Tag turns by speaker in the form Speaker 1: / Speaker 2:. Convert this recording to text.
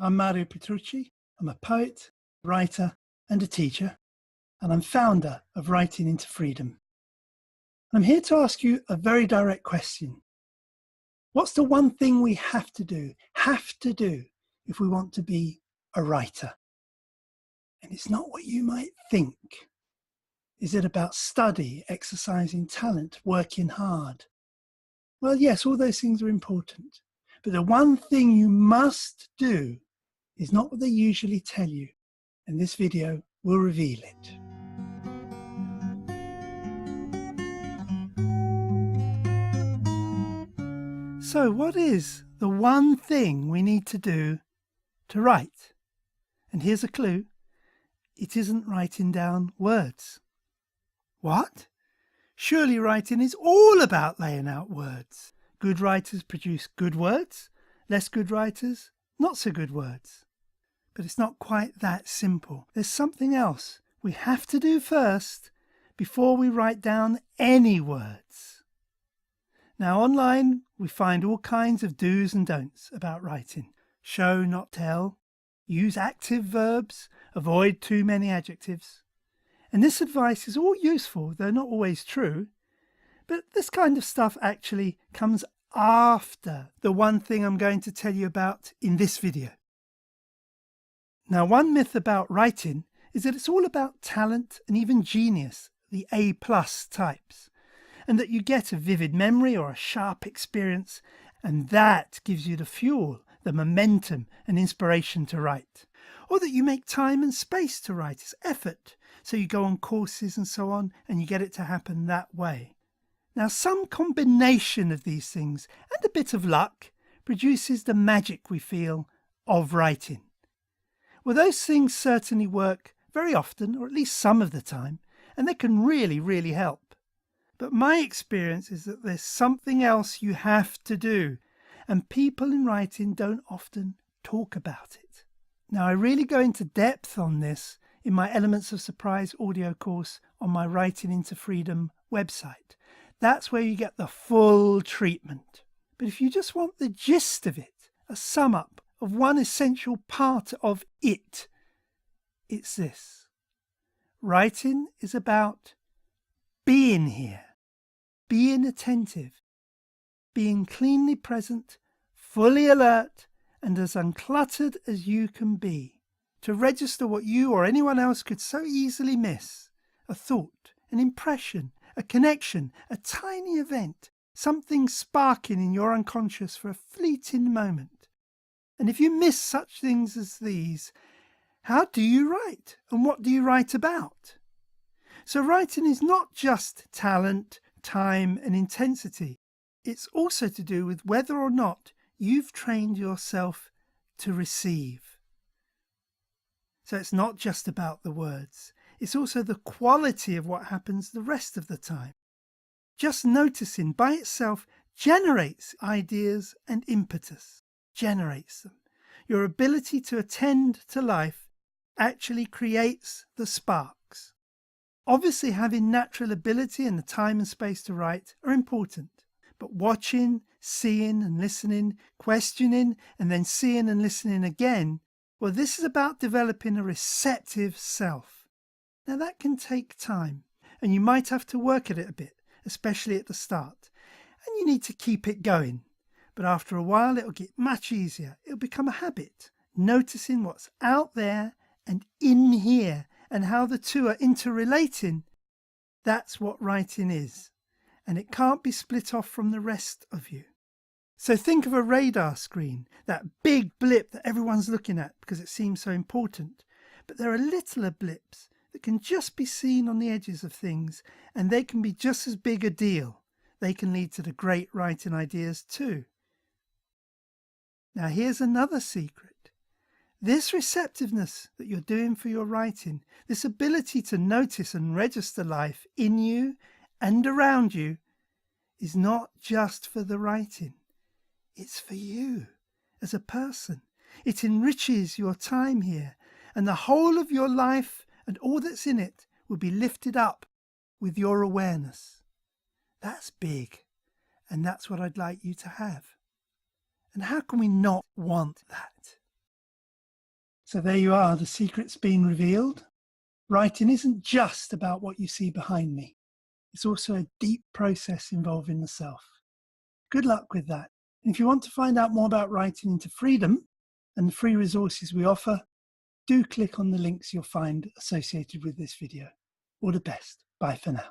Speaker 1: I'm Mario Petrucci. I'm a poet, writer, and a teacher, and I'm founder of Writing into Freedom. I'm here to ask you a very direct question. What's the one thing we have to do if we want to be a writer? And it's not what you might think. Is it about study, exercising talent, working hard? Well, yes, all those things are important. But the one thing you must do is not what they usually tell you, and this video will reveal it. So what is the one thing we need to do to write? And here's a clue. It isn't writing down words. What? Surely writing is all about laying out words. Good writers produce good words, less good writers, not so good words. But it's not quite that simple. There's something else we have to do first before we write down any words. Now online we find all kinds of do's and don'ts about writing. Show, not tell. Use active verbs. Avoid too many adjectives. And this advice is all useful, though not always true. But this kind of stuff actually comes after the one thing I'm going to tell you about in this video. Now, one myth about writing is that it's all about talent and even genius, the A+ types, and that you get a vivid memory or a sharp experience, and that gives you the fuel, the momentum and inspiration to write. Or that you make time and space to write, it's effort, so you go on courses and so on, and you get it to happen that way. Now, some combination of these things and a bit of luck produces the magic we feel of writing. Well, those things certainly work very often, or at least some of the time, and they can really, really help. But my experience is that there's something else you have to do, and people in writing don't often talk about it. Now, I really go into depth on this in my Elements of Surprise audio course on my Writing into Freedom website. That's where you get the full treatment. But if you just want the gist of it, a sum up of one essential part of it, it's this. Writing is about being here, being attentive, being cleanly present, fully alert, and as uncluttered as you can be, to register what you or anyone else could so easily miss, a thought, an impression, a connection, a tiny event, something sparking in your unconscious for a fleeting moment. And if you miss such things as these, how do you write? And what do you write about? So writing is not just talent, time and intensity. It's also to do with whether or not you've trained yourself to receive. So it's not just about the words. It's also the quality of what happens the rest of the time. Just noticing by itself generates ideas and impetus. Generates them. Your ability to attend to life actually creates the sparks. Obviously, having natural ability and the time and space to write are important, but watching, seeing and listening, questioning and then seeing and listening again, well, this is about developing a receptive self. Now that can take time, and you might have to work at it a bit, especially at the start, and you need to keep it going. But after a while, it'll get much easier. It'll become a habit, noticing what's out there and in here and how the two are interrelating. That's what writing is, and it can't be split off from the rest of you. So think of a radar screen, that big blip that everyone's looking at because it seems so important. But there are littler blips that can just be seen on the edges of things, and they can be just as big a deal. They can lead to the great writing ideas too. Now here's another secret. This receptiveness that you're doing for your writing, this ability to notice and register life in you and around you, is not just for the writing. It's for you as a person. It enriches your time here, and the whole of your life and all that's in it will be lifted up with your awareness. That's big, and that's what I'd like you to have. And how can we not want that? So there you are, the secret's been revealed. Writing isn't just about what you see behind me. It's also a deep process involving the self. Good luck with that. And if you want to find out more about writing into freedom and the free resources we offer, do click on the links you'll find associated with this video. All the best. Bye for now.